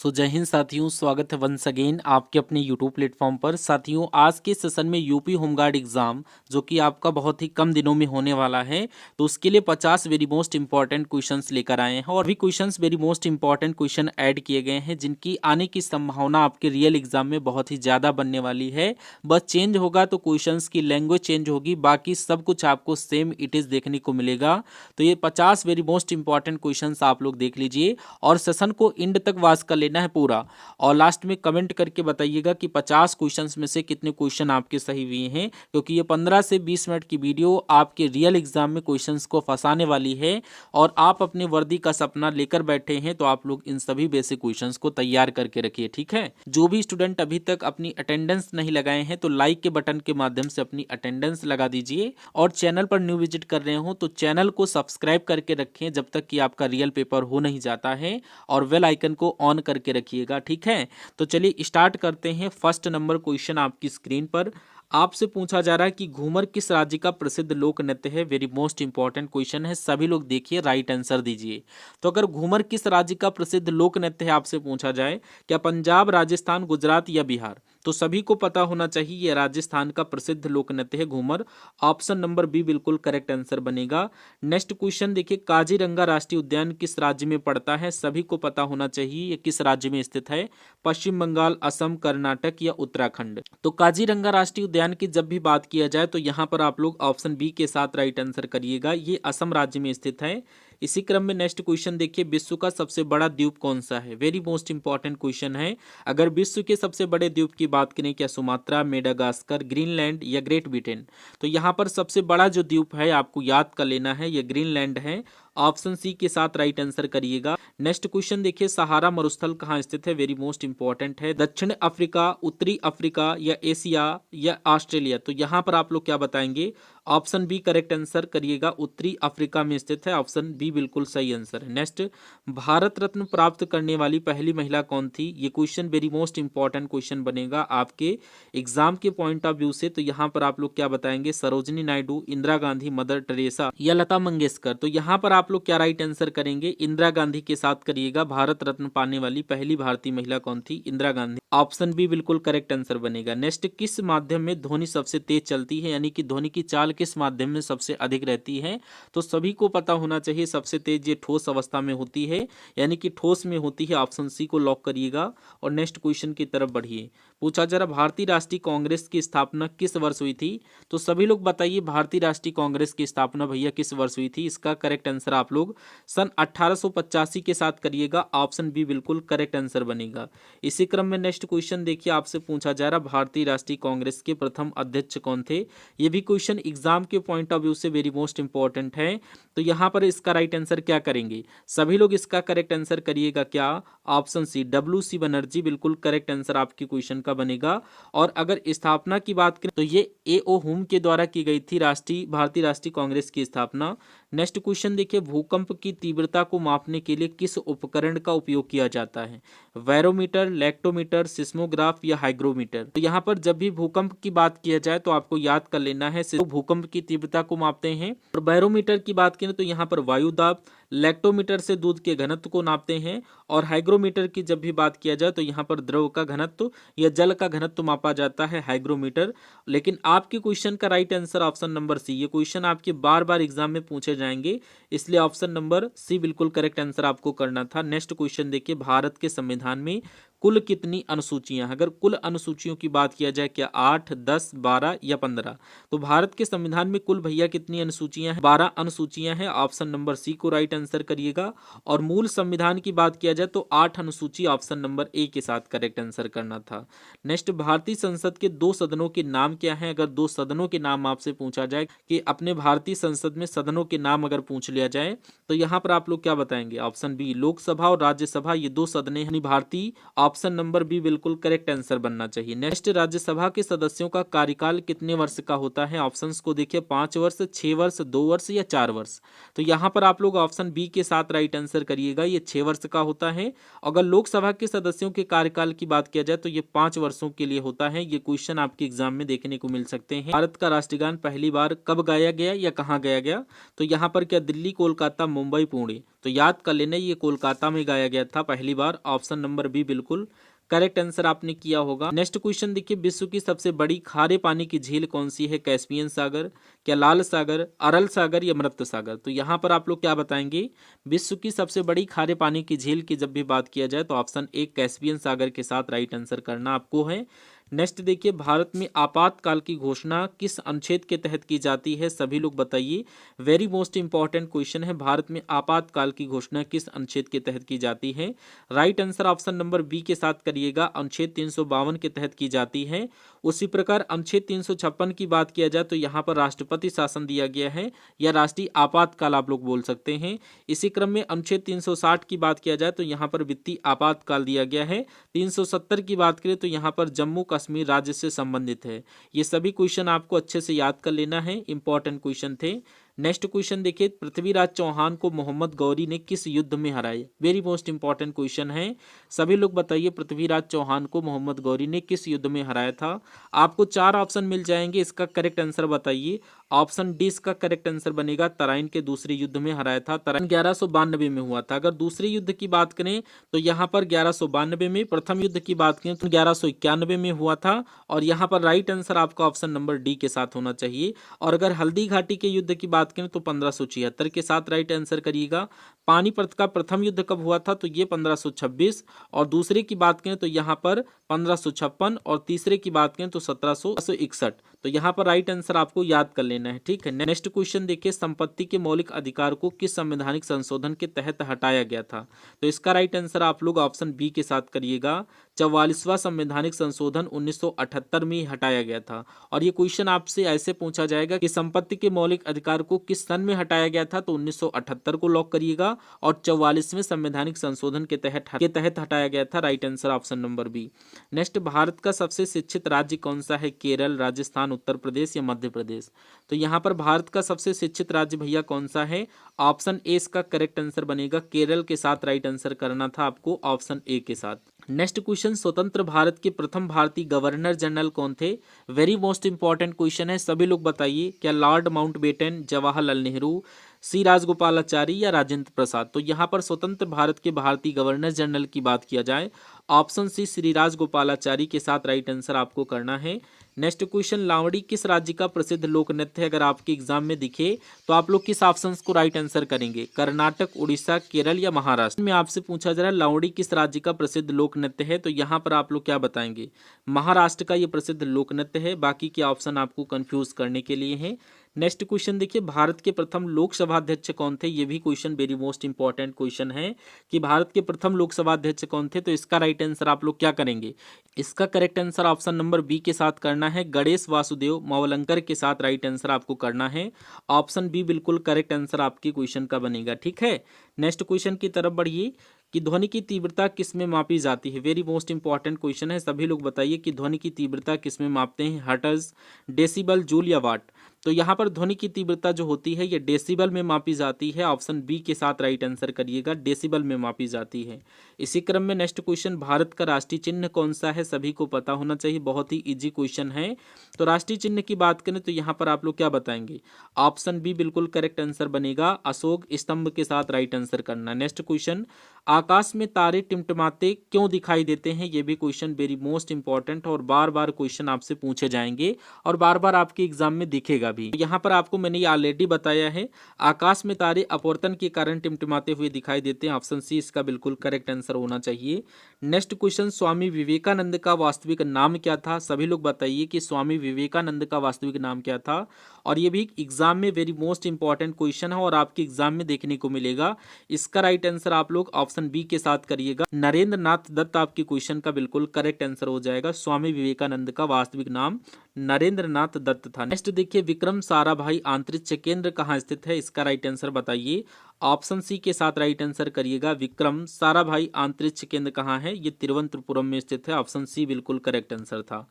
जय हिंद साथियों, स्वागत है वंस अगेन आपके अपने यूट्यूब प्लेटफॉर्म पर। साथियों, आज के सेशन में यूपी होमगार्ड एग्जाम जो कि आपका बहुत ही कम दिनों में होने वाला है, तो उसके लिए 50 वेरी मोस्ट इंपॉर्टेंट क्वेश्चंस लेकर आए हैं और भी questions very most important question add किए गए हैं जिनकी आने की संभावना आपके रियल एग्जाम में बहुत ही ज़्यादा बनने वाली है। बस चेंज होगा तो क्वेश्चन की लैंग्वेज चेंज होगी, बाकी सब कुछ आपको सेम इट इज़ देखने को मिलेगा। तो ये 50 वेरी मोस्ट इंपॉर्टेंट क्वेश्चन आप लोग देख लीजिए और सेशन को एंड तक वॉच कर लेना है पूरा। और लास्ट में कमेंट करके बताइएगा कि 50 क्वेश्चंस में से कितने क्वेश्चन आपके सही हुए हैं, क्योंकि ये 15 से 20 मिनट की वीडियो आपके रियल एग्जाम में क्वेश्चंस को फंसाने वाली है। और आप अपने वर्दी का सपना लेकर बैठे हैं तो आप लोग इन सभी बेसिक क्वेश्चंस को तैयार करके रखिए, ठीक है। जो भी स्टूडेंट अभी तक अपनी अटेंडेंस नहीं लगाए हैं तो लाइक के बटन के माध्यम से अपनी अटेंडेंस लगा दीजिए और चैनल पर न्यू विजिट कर रहे हो तो चैनल को सब्सक्राइब करके रखें जब तक कि आपका रियल पेपर हो नहीं जाता है, और बेल आइकन को ऑन करके रखिएगा, ठीक है। तो चलिए स्टार्ट करते हैं। फर्स्ट नंबर क्वेश्चन आपकी स्क्रीन पर आपसे पूछा जा रहा है कि घूमर किस राज्य का प्रसिद्ध लोक नृत्य है। वेरी मोस्ट इंपॉर्टेंट क्वेश्चन है, सभी लोग देखिए, राइट आंसर दीजिए। तो अगर घूमर किस राज्य का प्रसिद्ध लोक नृत्य है आपसे पूछा जाए, क्या पंजाब, राजस्थान, गुजरात या बिहार, तो सभी को पता होना चाहिए यह राजस्थान का प्रसिद्ध लोक नृत्य है घूमर। ऑप्शन नंबर बी बिल्कुल करेक्ट आंसर बनेगा। नेक्स्ट क्वेश्चन देखिए, काजीरंगा राष्ट्रीय उद्यान किस राज्य में पड़ता है, सभी को पता होना चाहिए ये किस राज्य में स्थित है। पश्चिम बंगाल, असम, कर्नाटक या उत्तराखंड। तो काजीरंगा राष्ट्रीय उद्यान की जब भी बात किया जाए तो यहाँ पर आप लोग ऑप्शन बी के साथ राइट आंसर करिएगा, ये असम राज्य में स्थित है। इसी क्रम में नेक्स्ट क्वेश्चन देखिए, विश्व का सबसे बड़ा द्वीप कौन सा है। वेरी मोस्ट इंपॉर्टेंट क्वेश्चन है। अगर विश्व के सबसे बड़े द्वीप की बात करें, क्या सुमात्रा, मेडागास्कर, ग्रीनलैंड या ग्रेट ब्रिटेन, तो यहाँ पर सबसे बड़ा जो द्वीप है आपको याद कर लेना है, यह ग्रीनलैंड है। ऑप्शन सी के साथ राइट आंसर करिएगा। नेक्स्ट क्वेश्चन देखिए, सहारा मरुस्थल कहाँ स्थित है। वेरी मोस्ट इंपॉर्टेंट है, दक्षिण अफ्रीका, उत्तरी अफ्रीका या एशिया या ऑस्ट्रेलिया, तो यहाँ पर आप लोग क्या बताएंगे। ऑप्शन बी करेक्ट आंसर करिएगा, उत्तरी अफ्रीका में स्थित है। ऑप्शन बी बिल्कुल सही आंसर है। नेक्स्ट, भारत रत्न प्राप्त करने वाली पहली महिला कौन थी। ये question very most important question बनेगा आपके एग्जाम के पॉइंट ऑफ व्यू से। तो यहाँ पर आप लोग क्या बताएंगे, सरोजिनी नायडू, इंदिरा गांधी, मदर टेरेसा या लता मंगेशकर, तो यहाँ पर आप लोग क्या राइट आंसर करेंगे, इंदिरा गांधी के साथ करिएगा। भारत रत्न पाने वाली पहली भारतीय महिला कौन थी, इंदिरा गांधी। ऑप्शन बी बिल्कुल करेक्ट आंसर बनेगा। नेक्स्ट, किस माध्यम में ध्वनि सबसे तेज चलती है, यानी कि ध्वनि की चाल किस माध्यम में सबसे अधिक रहती है, तो सभी को पता होना चाहिए सबसे तेज ये ठोस अवस्था में होती है, यानी कि ठोस में होती है। ऑप्शन सी को लॉक करिएगा और नेक्स्ट क्वेश्चन की तरफ बढ़िए। पूछा जरा, भारतीय राष्ट्रीय कांग्रेस की स्थापना किस वर्ष हुई थी, तो सभी लोग बताइए भारतीय राष्ट्रीय कांग्रेस की स्थापना भैया किस वर्ष हुई थी। इसका करेक्ट आंसर आप लोग सन 1885 के साथ करिएगा। ऑप्शन बी बिल्कुल करेक्ट आंसर बनेगा। इसी क्रम में नेक्स्ट क्वेश्चन देखिए, आपसे पूछा जा रहा भारतीय राष्ट्रीय कांग्रेस के प्रथम अध्यक्ष कौन थे। ये भी क्वेश्चन एग्जाम के पॉइंट ऑफ व्यू से वेरी मोस्ट इंपॉर्टेंट है। तो यहाँ पर इसका राइट आंसर क्या करेंगे, सभी लोग इसका करेक्ट आंसर करिएगा। क्या, ऑप्शन सी WC बनर्जी बिल्कुल करेक्ट आंसर आपके क्वेश्चन का बनेगा। और अगर स्थापना की बात करें तो ये AO हुम के द्वारा की गई थी भारतीय राष्ट्रीय कांग्रेस की स्थापना। नेक्स्ट क्वेश्चन देखिए, भूकंप की तीव्रता को मापने के लिए किस उपकरण का उपयोग किया जाता है। बैरोमीटर, लेक्टोमीटर, सिस्मोग्राफ या हाइग्रोमीटर, तो यहाँ पर जब भी भूकंप की बात किया जाए तो आपको याद कर लेना है भूकंप की तीव्रता को मापते हैं। और बैरोमीटर की बात करें तो यहाँ पर वायु दाब, लेक्टोमीटर से दूध के घनत्व को नापते हैं। और हाइग्रोमीटर की जब भी बात किया जाए तो यहाँ पर द्रव का घनत्व या जल का घनत्व मापा जाता है, हाइग्रोमीटर। लेकिन आपके क्वेश्चन का right answer option number C, ये क्वेश्चन आपके बार बार एग्जाम में पूछे जाएंगे, इसलिए ऑप्शन नंबर सी बिल्कुल करेक्ट आंसर आपको करना था। नेक्स्ट क्वेश्चन देखिए, भारत के संविधान में कुल कितनी अनुसूचियां, अगर कुल अनुसूचियों की बात किया जाए, क्या 8, 10, 12 या 15, तो भारत के संविधान में कुल भैया कितनी अनुसूचियां हैं, 12 अनुसूचियां हैं। ऑप्शन नंबर सी को राइट आंसर करिएगा। और मूल संविधान की बात किया जाए तो 8 अनुसूची, ऑप्शन नंबर ए के साथ करेक्ट आंसर करना था। नेक्स्ट, भारतीय संसद के 2 सदनों के नाम क्या हैं। अगर 2 सदनों के नाम आपसे पूछा जाए कि अपने भारतीय संसद में सदनों के नाम अगर पूछ लिया जाए तो यहाँ पर आप लोग क्या बताएंगे। ऑप्शन बी लोकसभा और राज्यसभा, ये 2 सदनें हैं भारतीय। ऑप्शन नंबर बी बिल्कुल करेक्ट आंसर बनना चाहिए। नेक्स्ट, राज्यसभा के सदस्यों का कार्यकाल कितने वर्ष का होता है? ऑप्शंस को देखिए, 5 वर्ष, 6 वर्ष, 2 वर्ष या 4 वर्ष। तो यहाँ पर आप लोग ऑप्शन बी के साथ राइट आंसर करिएगा, ये 6 वर्ष का होता है। अगर लोकसभा के सदस्यों के कार्यकाल की बात किया जाए तो ये 5 वर्षों के लिए होता है। ये क्वेश्चन आपके एग्जाम में देखने को मिल सकते हैं। भारत का राष्ट्रगान पहली बार कब गाया गया या कहाँ गाया गया? तो यहाँ पर क्या दिल्ली, कोलकाता, मुंबई, पुणे? तो याद कर लेना, ये कोलकाता में गाया गया था पहली बार। ऑप्शन नंबर बी बिल्कुल करेक्ट आंसर आपने किया होगा। नेक्स्ट क्वेश्चन देखिए, विश्व की सबसे बड़ी खारे पानी की झील कौन सी है? कैस्पियन सागर, क्या लाल सागर, अरल सागर या मृत सागर? तो यहाँ पर आप लोग क्या बताएंगे? विश्व की सबसे बड़ी खारे पानी की झील की जब भी बात किया जाए तो ऑप्शन ए कैस्पियन सागर के साथ राइट आंसर करना आपको है। नेक्स्ट देखिए, भारत में आपातकाल की घोषणा किस अनुच्छेद के तहत की जाती है? सभी लोग बताइए, वेरी मोस्ट इंपॉर्टेंट क्वेश्चन है। भारत में आपातकाल की घोषणा किस अनुच्छेद के तहत की जाती है? Right answer option number B के साथ करिएगा, अनुच्छेद 352 के तहत की जाती है। उसी प्रकार अनुच्छेद 356 की बात किया जाए तो यहाँ पर राष्ट्रपति शासन दिया गया है, या राष्ट्रीय आपातकाल आप लोग बोल सकते हैं। इसी क्रम में अनुच्छेद 360 की बात किया जाए तो यहाँ पर वित्तीय आपातकाल दिया गया है। 370 की बात करें तो यहाँ पर जम्मू कश्मीर राज्य से संबंधित है। ये सभी क्वेश्चन आपको अच्छे से याद कर लेना है, इंपॉर्टेंट क्वेश्चन थे। नेक्स्ट क्वेश्चन देखिए, पृथ्वीराज चौहान को मोहम्मद गौरी ने किस युद्ध में हराया? वेरी मोस्ट इंपॉर्टेंट क्वेश्चन है। सभी लोग बताइए, पृथ्वीराज चौहान को मोहम्मद गौरी ने किस युद्ध में हराया था? आपको 4 ऑप्शन मिल जाएंगे, इसका करेक्ट आंसर बताइए। ऑप्शन डी इसका करेक्ट आंसर बनेगा, तराइन के दूसरे युद्ध में हराया था। तराइन 1192 में हुआ था। अगर दूसरे युद्ध की बात करें तो यहाँ पर 1192 में, प्रथम युद्ध की बात करें तो 1191 में हुआ था। और यहाँ पर राइट आंसर आपका ऑप्शन नंबर डी के साथ होना चाहिए। और अगर हल्दी घाटी के युद्ध की बात करें तो 1576 के साथ राइट आंसर करिएगा। पानीपत का प्रथम युद्ध कब हुआ था? तो ये 1526। और दूसरे की बात करें तो यहाँ पर 1556, और तीसरे की बात करें तो 1761। तो यहाँ पर राइट आंसर आपको याद कर लेना है, ठीक है। नेक्स्ट क्वेश्चन देखिए, संपत्ति के मौलिक अधिकार को किस संवैधानिक संशोधन के तहत हटाया गया था? तो इसका राइट आंसर आप लोग ऑप्शन बी के साथ करिएगा, 44वां संवैधानिक संशोधन 1978 में हटाया गया था। और ये क्वेश्चन आपसे ऐसे पूछा जाएगा कि संपत्ति के मौलिक अधिकार को किस सन में हटाया गया था? तो 1978 को लॉक करिएगा, और 44वें संवैधानिक संशोधन के तहत हटाया गया था। Right answer option number B. Next, Bharat का सबसे शिक्षित राज्य कौन सा है? केरल, राजस्थान, उत्तर प्रदेश या मध्य प्रदेश? तो यहाँ पर भारत का सबसे शिक्षित राज्य भैया कौन सा है? ऑप्शन ए इसका करेक्ट आंसर बनेगा, केरल के साथ राइट आंसर करना था आपको, ऑप्शन ए के साथ। नेक्स्ट क्वेश्चन, स्वतंत्र भारत के प्रथम भारतीय गवर्नर जनरल कौन थे? वेरी मोस्ट इंपॉर्टेंट क्वेश्चन है, सभी लोग बताइए, क्या लॉर्ड माउंटबेटन, जवाहरलाल नेहरू, सी राजगोपालाचारी या राजेंद्र प्रसाद? तो यहाँ पर स्वतंत्र भारत के भारतीय गवर्नर जनरल की बात किया जाए, ऑप्शन सी श्री राजगोपालाचारी के साथ राइट आंसर आपको करना है। नेक्स्ट क्वेश्चन, लावड़ी किस राज्य का प्रसिद्ध लोक नृत्य है? अगर आपके एग्जाम में दिखे तो आप लोग किस ऑप्शंस को राइट आंसर करेंगे? कर्नाटक, उड़ीसा, केरल या महाराष्ट्र? में आपसे पूछा जा रहा है लावड़ी किस राज्य का प्रसिद्ध लोक नृत्य है, तो यहाँ पर आप लोग क्या बताएंगे? महाराष्ट्र का ये प्रसिद्ध लोक नृत्य है। बाकी के ऑप्शन आपको कंफ्यूज करने के लिए है। नेक्स्ट क्वेश्चन देखिए, भारत के प्रथम लोकसभा अध्यक्ष कौन थे? ये भी question very most important question है कि भारत के प्रथम लोकसभा अध्यक्ष कौन थे? तो इसका राइट आंसर आप लोग क्या करेंगे? इसका correct answer option number B के साथ करना है, गणेश वासुदेव मावलंकर के साथ राइट आंसर आपको करना है। ऑप्शन बी बिल्कुल करेक्ट आंसर आपके क्वेश्चन का बनेगा, ठीक है। नेक्स्ट क्वेश्चन की तरफ बढ़िए कि ध्वनि की तीव्रता किस में मापी जाती है? वेरी मोस्ट इंपॉर्टेंट क्वेश्चन है, सभी लोग बताइए कि ध्वनि की तीव्रता किस में मापते हैं? हर्ट्ज, डेसिबल, जूल या वाट? तो यहाँ पर ध्वनि की तीव्रता जो होती है ये डेसिबल में मापी जाती है। ऑप्शन बी के साथ राइट आंसर करिएगा, डेसिबल में मापी जाती है। इसी क्रम में नेक्स्ट क्वेश्चन, भारत का राष्ट्रीय चिन्ह कौन सा है? सभी को पता होना चाहिए, बहुत ही इजी क्वेश्चन है। तो राष्ट्रीय चिन्ह की बात करें तो यहाँ पर आप लोग क्या बताएंगे? ऑप्शन बी बिल्कुल करेक्ट आंसर बनेगा, अशोक स्तंभ के साथ राइट आंसर करना। नेक्स्ट क्वेश्चन, आकाश में तारे टिमटिमाते क्यों दिखाई देते हैं? ये भी क्वेश्चन वेरी मोस्ट इंपॉर्टेंट और बार बार क्वेश्चन आपसे पूछे जाएंगे और बार बार आपके एग्जाम में दिखेगा भी। यहाँ पर आपको मैंने ऑलरेडी बताया है, आकाश में तारे अपवर्तन के कारण टिमटिमाते हुए दिखाई देते हैं। ऑप्शन सी इसका बिल्कुल करेक्ट आंसर होना चाहिए। नेक्स्ट क्वेश्चन, स्वामी विवेकानंद का वास्तविक नाम क्या था? सभी लोग बताइए कि स्वामी विवेकानंद का वास्तविक नाम क्या था। और ये भी एग्जाम में वेरी मोस्ट इंपॉर्टेंट क्वेश्चन है और आपके एग्जाम में देखने को मिलेगा। इसका राइट आंसर आप लोग ऑप्शन बी के साथ करिएगा, नरेंद्र नाथ दत्त आपके क्वेश्चन का बिल्कुल करेक्ट आंसर हो जाएगा। स्वामी विवेकानंद का वास्तविक नाम नरेंद्र नाथ दत्त था। नेक्स्ट देखिए, विक्रम साराभाई अंतरिक्ष केंद्र कहाँ स्थित है, इसका राइट आंसर बताइए। ऑप्शन सी के साथ राइट आंसर करिएगा। विक्रम साराभाई अंतरिक्ष केंद्र कहाँ है, ये तिरुवनंतपुरम में स्थित है। ऑप्शन सी बिल्कुल करेक्ट आंसर था।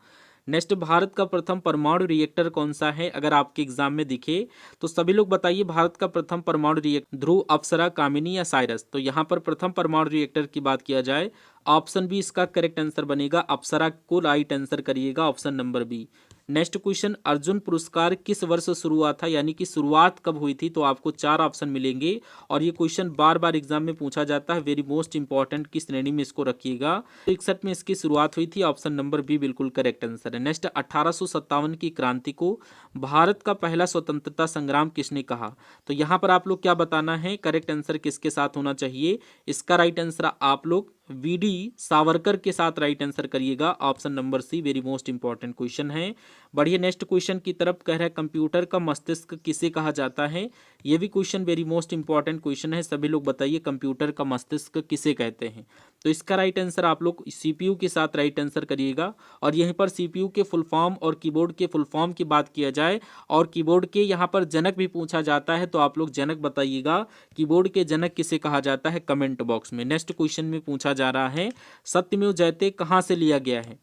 नेक्स्ट, भारत का प्रथम परमाणु रिएक्टर कौन सा है, अगर आपके एग्जाम में दिखे तो सभी लोग बताइए भारत का प्रथम परमाणु रिएक्टर ध्रुव, अप्सरा, कामिनी या साइरस। तो यहाँ पर प्रथम परमाणु रिएक्टर की बात किया जाए, ऑप्शन बी इसका करेक्ट आंसर बनेगा, अप्सरा को राइट आंसर करिएगा, option number B. Next question, Arjun पुरस्कार किस वर्ष शुरू हुआ था, यानी कि शुरुआत कब हुई थी, तो आपको 4 ऑप्शन मिलेंगे और ये क्वेश्चन बार बार एग्जाम में पूछा जाता है, वेरी मोस्ट इंपॉर्टेंट की श्रेणी में इसको रखिएगा। 61 में इसकी शुरुआत हुई थी, ऑप्शन नंबर बी बिल्कुल करेक्ट आंसर है। नेक्स्ट, 1857 की क्रांति को भारत का पहला स्वतंत्रता संग्राम किसने कहा, तो यहाँ पर आप लोग क्या बताना है, करेक्ट आंसर किसके साथ होना चाहिए, इसका राइट आंसर आप लोग वीडी सावरकर के साथ राइट आंसर करिएगा, option number C, very most important question है। बढ़िए नेक्स्ट क्वेश्चन की तरफ, कह रहा है कंप्यूटर का मस्तिष्क किसे कहा जाता है, ये भी question very most important question है, सभी लोग बताइए कंप्यूटर का मस्तिष्क किसे कहते हैं। तो इसका राइट आंसर आप लोग सीपीयू के साथ राइट आंसर करिएगा। और यहीं पर सीपीयू के फुल फॉर्म और कीबोर्ड के फुल फॉर्म की बात किया जाए और कीबोर्ड के यहाँ पर जनक भी पूछा जाता है, तो आप लोग जनक बताइएगा, कीबोर्ड के जनक किसे कहा जाता है, कमेंट बॉक्स में। नेक्स्ट क्वेश्चन में पूछा जा रहा है, सत्यमेव जयते कहाँ से लिया गया है,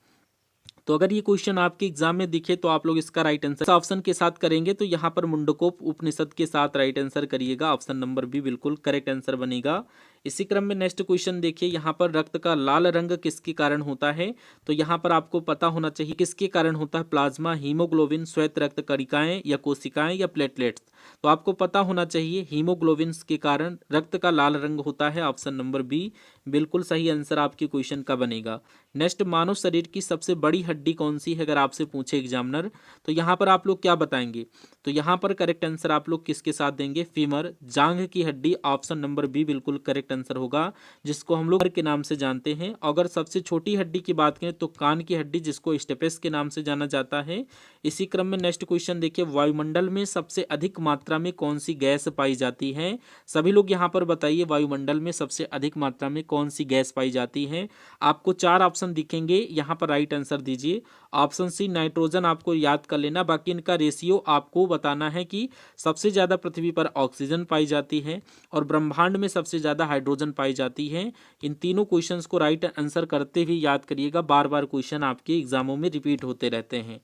तो अगर ये क्वेश्चन आपके एग्जाम में दिखे तो आप लोग इसका राइट आंसर ऑप्शन के साथ करेंगे, तो यहाँ पर मुंडकोप उपनिषद के साथ राइट आंसर करिएगा, ऑप्शन नंबर बी बिल्कुल करेक्ट आंसर बनेगा। इसी क्रम में नेक्स्ट क्वेश्चन देखिए, यहाँ पर रक्त का लाल रंग किसके कारण होता है, तो यहाँ पर आपको पता होना चाहिए किसके कारण होता है, प्लाज्मा, हीमोग्लोबिन, श्वेत रक्त कणिकाएं या कोशिकाएं या प्लेटलेट्स। तो आपको पता होना चाहिए हीमोग्लोबिन के कारण रक्त का लाल रंग होता है, ऑप्शन नंबर बी बिल्कुल सही आंसर आपके क्वेश्चन का बनेगा। नेक्स्ट, मानव शरीर की सबसे बड़ी हड्डी कौन सी है, अगर आपसे पूछे एग्जामिनर तो यहाँ पर आप लोग क्या बताएंगे, तो यहाँ पर करेक्ट आंसर आप लोग किसके साथ देंगे, फीमर, जांघ की हड्डी, ऑप्शन नंबर बी बिल्कुल करेक्ट आंसर होगा, जिसको हम लोग के नाम से जानते हैं। अगर सबसे छोटी हड्डी की बात करें तो कान की हड्डी, जिसको स्टेपेस के नाम से जाना जाता है। इसी क्रम में नेक्स्ट क्वेश्चन देखिए, वायुमंडल में सबसे अधिक मात्रा में कौन सी गैस पाई जाती है, सभी लोग यहाँ पर बताइए वायुमंडल में सबसे अधिक मात्रा में कौन सी गैस पाई जाती है। आपको 4 ऑप्शन दिखेंगे, यहाँ पर राइट आंसर दीजिए। ऑप्शन सी नाइट्रोजन आपको याद कर लेना, बाकी इनका रेशियो आपको बताना है कि सबसे ज़्यादा पृथ्वी पर ऑक्सीजन पाई जाती है और ब्रह्मांड में सबसे ज़्यादा हाइड्रोजन पाई जाती है। इन तीनों क्वेश्चंस को राइट आंसर करते हुए याद करिएगा, बार बार क्वेश्चन आपके एग्जामों में रिपीट होते रहते हैं।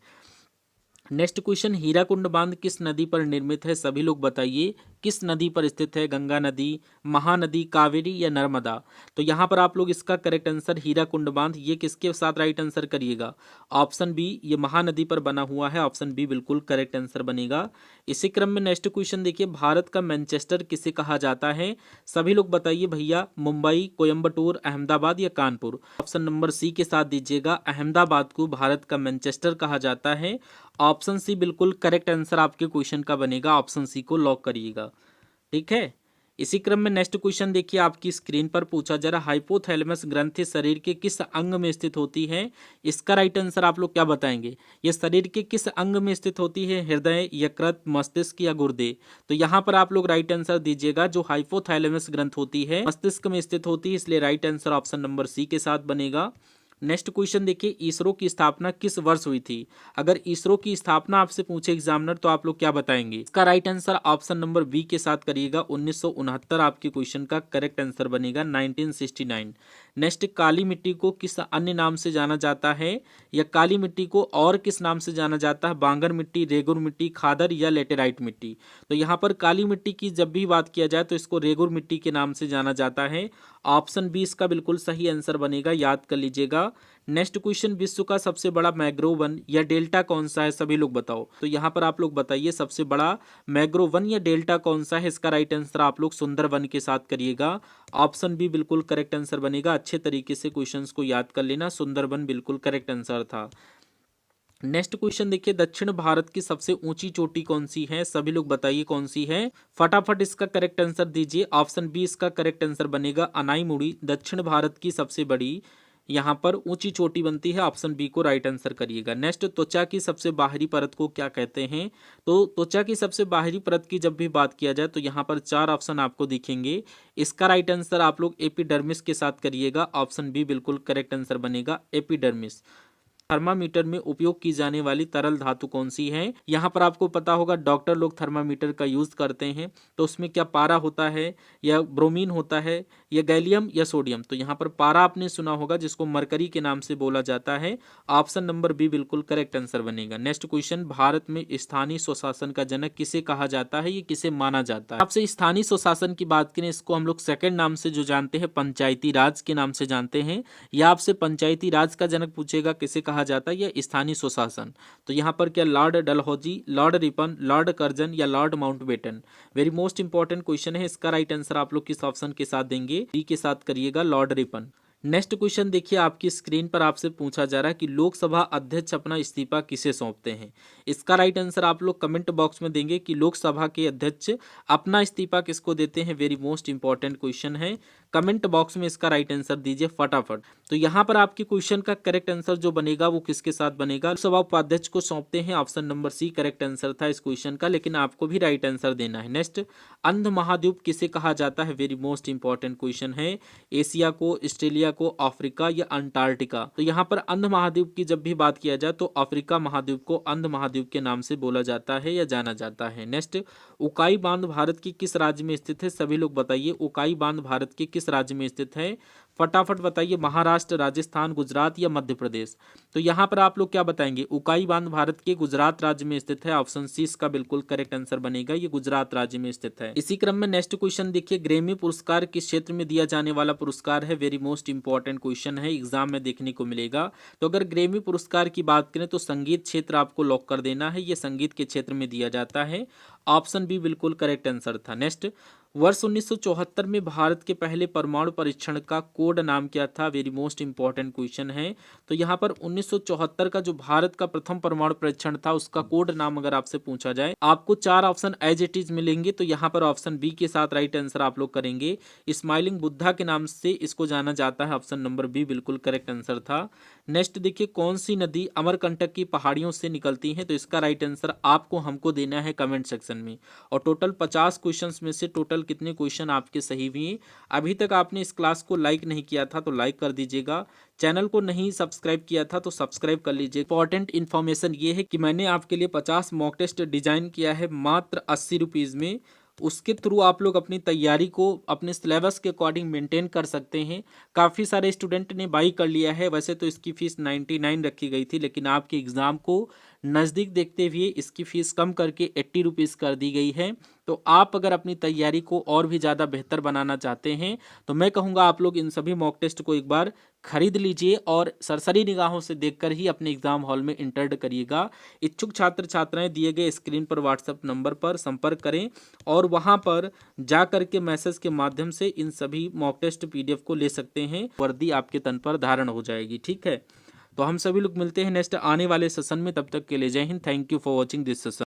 नेक्स्ट क्वेश्चन, हीराकुंड बांध किस नदी पर निर्मित है, सभी लोग बताइए किस नदी पर स्थित है, गंगा नदी, महानदी, कावेरी या नर्मदा। तो यहाँ पर आप लोग इसका करेक्ट आंसर हीराकुंड बांध, ये किसके साथ राइट आंसर करिएगा, ऑप्शन बी, ये महानदी पर बना हुआ है, ऑप्शन बी बिल्कुल करेक्ट आंसर बनेगा। इसी क्रम में नेक्स्ट क्वेश्चन देखिए, भारत का मैनचेस्टर किसे कहा जाता है, सभी लोग बताइए भैया, मुंबई, कोयम्बटूर, अहमदाबाद या कानपुर। ऑप्शन नंबर सी के साथ दीजिएगा, अहमदाबाद को भारत का मैनचेस्टर कहा जाता है, ऑप्शन सी बिल्कुल करेक्ट आंसर आपके क्वेश्चन का बनेगा, ऑप्शन सी को लॉक करिएगा, ठीक है। इसी क्रम में नेक्स्ट क्वेश्चन देखिए, आपकी स्क्रीन पर पूछा जा रहा, हाइपोथैलेमस ग्रंथि शरीर के किस अंग में स्थित होती है, इसका राइट आंसर आप लोग क्या बताएंगे, ये शरीर के किस अंग में स्थित होती है, हृदय, यकृत, मस्तिष्क या गुर्दे। तो यहाँ पर आप लोग राइट आंसर दीजिएगा, जो हाइपोथैलेमस ग्रंथ होती है मस्तिष्क में स्थित होती है, इसलिए right answer option number C के साथ बनेगा। नेक्स्ट क्वेश्चन देखिए, इसरो की स्थापना किस वर्ष हुई थी, अगर इसरो की स्थापना आपसे पूछे एग्जामिनर तो आप लोग क्या बताएंगे, इसका right answer option number B के साथ करिएगा, 1969 आपके क्वेश्चन का करेक्ट आंसर बनेगा, 1969। नेक्स्ट, काली मिट्टी को किस अन्य नाम से जाना जाता है, या काली मिट्टी को और किस नाम से जाना जाता है, बांगर मिट्टी, रेगुर मिट्टी, खादर या लेटेराइट मिट्टी। तो यहाँ पर काली मिट्टी की जब भी बात किया जाए तो इसको रेगुर मिट्टी के नाम से जाना जाता है, ऑप्शन बी इसका बिल्कुल सही आंसर बनेगा, याद कर लीजिएगा। नेक्स्ट क्वेश्चन, विश्व का सबसे बड़ा मैंग्रोव वन या डेल्टा कौन सा है, सभी लोग बताओ। तो यहाँ पर आप लोग बताइए सबसे बड़ा मैंग्रोव वन या डेल्टा कौन सा है, इसका राइट आंसर आप लोग सुंदरवन के साथ करिएगा, ऑप्शन बी बिल्कुल करेक्ट आंसर बनेगा। अच्छे तरीके से क्वेश्चंस को याद कर लेना, सुंदरवन बिल्कुल करेक्ट आंसर था। नेक्स्ट क्वेश्चन देखिए, दक्षिण भारत की सबसे ऊंची चोटी कौन सी है, सभी लोग बताइए कौन सी है, फटाफट इसका करेक्ट आंसर दीजिए। ऑप्शन बी इसका करेक्ट आंसर बनेगा, अनाईमुड़ी दक्षिण भारत की सबसे बड़ी यहाँ पर ऊंची चोटी बनती है, ऑप्शन बी को राइट आंसर करिएगा। नेक्स्ट, त्वचा की सबसे बाहरी परत को क्या कहते हैं? तो त्वचा की सबसे बाहरी परत की जब भी बात किया जाए तो यहाँ पर 4 ऑप्शन आपको दिखेंगे। इसका राइट आंसर आप लोग एपिडर्मिस के साथ करिएगा, ऑप्शन बी बिल्कुल करेक्ट आंसर बनेगा, एपिडर्मिस। थर्मामीटर में उपयोग की जाने वाली तरल धातु कौन सी है? यहाँ पर आपको पता होगा डॉक्टर लोग थर्मामीटर का यूज करते हैं, तो उसमें क्या पारा होता है या ब्रोमीन होता है या गैलियम या सोडियम? तो यहाँ पर पारा आपने सुना होगा, जिसको मरकरी के नाम से बोला जाता है, ऑप्शन नंबर बी बिल्कुल करेक्ट आंसर बनेगा। नेक्स्ट क्वेश्चन, भारत में स्थानीय स्वशासन का जनक किसे कहा जाता है, ये किसे माना जाता है? आपसे स्थानीय स्वशासन की बात करें, इसको हम लोग सेकंड नाम से जो जानते हैं पंचायती राज के नाम से जानते हैं, या आपसे पंचायती राज का जनक पूछेगा किसे कहा जाता है या स्थानीय स्वशासन, तो यहाँ पर क्या Lord Dalhousie, Lord Ripon, Lord Curzon या Lord Mountbatten? Very most important question है, इसका राइट आंसर आप लोग किस ऑप्शन के साथ देंगे? बी के साथ करिएगा, लॉर्ड रिपन। नेक्स्ट क्वेश्चन देखिए, आपकी स्क्रीन पर आपसे पूछा जा रहा है कि लोकसभा अध्यक्ष अपना इस्तीफा किसे सौंपते हैं? इसका राइट आंसर आप लोग कमेंट बॉक्स में देंगे कि लोकसभा के अध्यक्ष अपना इस्तीफा किसको देते हैं। वेरी मोस्ट इंपॉर्टेंट क्वेश्चन है, कमेंट बॉक्स में इसका राइट आंसर दीजिए फटाफट। तो यहाँ पर आपके क्वेश्चन का करेक्ट आंसर जो बनेगा वो किसके साथ बनेगा? लोकसभा उपाध्यक्ष को सौंपते हैं, option number C correct answer था इस क्वेश्चन का, लेकिन आपको भी राइट आंसर देना है। नेक्स्ट, अंध महाद्वीप किसे कहा जाता है? वेरी मोस्ट इंपॉर्टेंट क्वेश्चन है, एशिया को, ऑस्ट्रेलिया को, अफ्रीका या अंटार्कटिका? तो यहाँ पर अंध महाद्वीप की जब भी बात किया जाए तो अफ्रीका महाद्वीप को अंध महाद्वीप के नाम से बोला जाता है या जाना जाता है। नेक्स्ट, उकाई बांध भारत के किस राज्य में स्थित है? सभी लोग बताइए, उकाई बांध भारत के किस राज्य में स्थित है? फटाफट बताइए, महाराष्ट्र, राजस्थान, गुजरात या मध्य प्रदेश? तो यहाँ पर आप लोग क्या बताएंगे? उकाई बांध भारत के गुजरात राज्य में स्थित है, ऑप्शन सी इसका बिल्कुल करेक्ट आंसर बनेगा, ये गुजरात राज्य में स्थित है। इसी क्रम में नेक्स्ट क्वेश्चन देखिए, ग्रैमी पुरस्कार किस क्षेत्र में दिया जाने वाला पुरस्कार है? वेरी मोस्ट इंपॉर्टेंट क्वेश्चन है, एग्जाम में देखने को मिलेगा। तो अगर ग्रैमी पुरस्कार की बात करें तो संगीत क्षेत्र आपको लॉक कर देना है, ये संगीत के क्षेत्र में दिया जाता है, ऑप्शन बी बिल्कुल करेक्ट आंसर था। नेक्स्ट, वर्ष 1974 में भारत के पहले परमाणु परीक्षण का कोड नाम क्या था? वेरी मोस्ट इंपॉर्टेंट क्वेश्चन है। तो यहाँ पर 1974 का जो भारत का प्रथम परमाणु परीक्षण था उसका कोड नाम अगर आपसे पूछा जाए, आपको 4 ऑप्शन एज इट इज मिलेंगे, तो यहाँ पर ऑप्शन बी के साथ राइट आंसर आप लोग करेंगे। स्माइलिंग बुद्धा के नाम से इसको जाना जाता है, ऑप्शन नंबर बी बिल्कुल करेक्ट आंसर था। नेक्स्ट देखिए, कौन सी नदी अमरकंटक की पहाड़ियों से निकलती है? तो इसका राइट आंसर आपको हमको देना है कमेंट सेक्शन में। और टोटल 50 क्वेश्चंस में से टोटल कितने क्वेश्चन आपके सही हुए? अभी तक आपने इस क्लास को लाइक नहीं किया था तो लाइक कर दीजिएगा, चैनल को नहीं सब्सक्राइब किया था तो सब्सक्राइब कर लीजिए। इंपॉर्टेंट इन्फॉर्मेशन ये है कि मैंने आपके लिए 50 मॉक टेस्ट डिजाइन किया है मात्र 80 रुपीज़ में। उसके थ्रू आप लोग अपनी तैयारी को अपने सिलेबस के अकॉर्डिंग मेंटेन कर सकते हैं। काफ़ी सारे स्टूडेंट ने बाई कर लिया है, वैसे तो इसकी फ़ीस 99 रखी गई थी, लेकिन आपके एग्ज़ाम को नज़दीक देखते हुए इसकी फ़ीस कम करके 80 रुपीज़ कर दी गई है। तो आप अगर अपनी तैयारी को और भी ज़्यादा बेहतर बनाना चाहते हैं तो मैं कहूँगा आप लोग इन सभी मॉक टेस्ट को एक बार खरीद लीजिए और सरसरी निगाहों से देखकर ही अपने एग्जाम हॉल में इंटर करिएगा। इच्छुक छात्र छात्राएं दिए गए स्क्रीन पर व्हाट्सएप नंबर पर संपर्क करें और वहां पर जा करके मैसेज के माध्यम से इन सभी मॉक टेस्ट पीडीएफ को ले सकते हैं। वर्दी आपके तन पर धारण हो जाएगी, ठीक है। तो हम सभी लोग मिलते हैं नेक्स्ट आने वाले सेशन में, तब तक के लिए जय Hind. Thank you for watching this session.